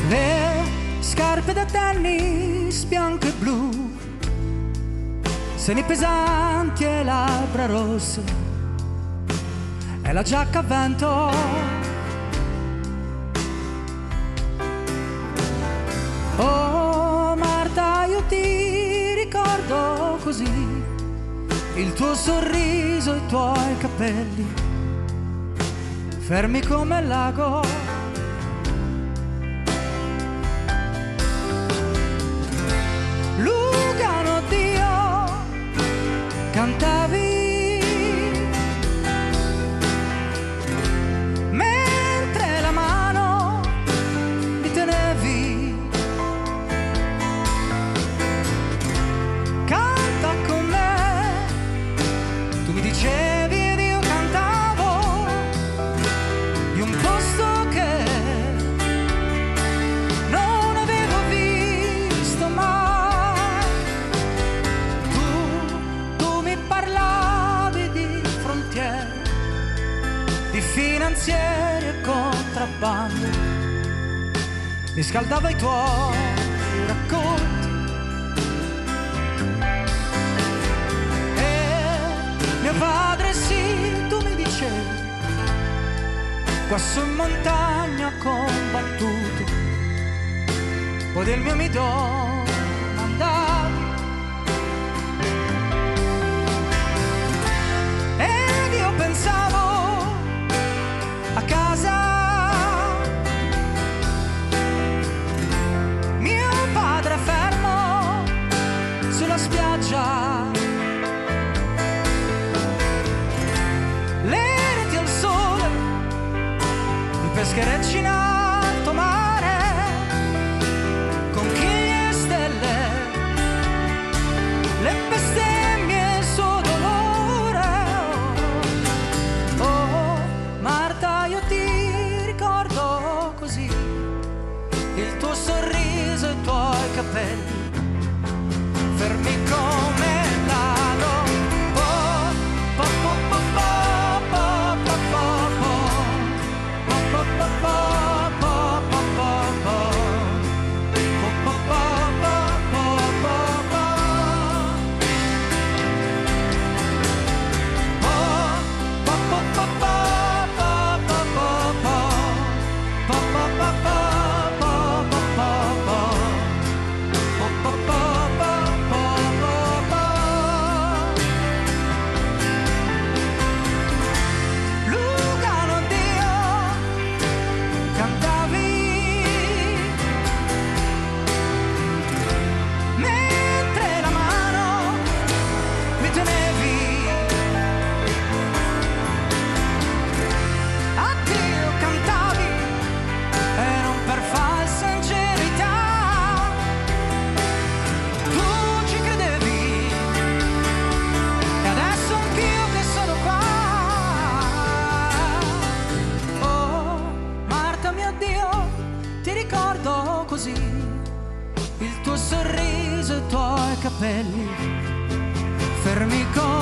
Le scarpe da tennis bianco e blu, seni pesanti e labbra rosse, e la giacca a vento. Oh Marta, io ti ricordo così, il tuo sorriso, i tuoi capelli, fermi come il lago. Lugano, Dio, cantavi, mentre la mano mi tenevi. Canta con me, tu mi dicevi ed io cantavo di un posto che non avevo visto mai. Tu mi parlavi di frontiere, di finanzieri e contrabbando, mi scaldava i tuoi racconti. Mio padre sì, tu mi dicevi, qua su in montagna ho combattuto, poi del mio mi domandavi. Ed io pensavo a casa, mio padre fermo sulla spiaggia, pescherecci in alto mare, conchiglie e stelle, le bestemmie e il suo dolore. Oh, Marta, io ti ricordo così, il tuo sorriso e i tuoi capelli, fermi come l'ago. Così, il tuo sorriso e i tuoi capelli, fermi con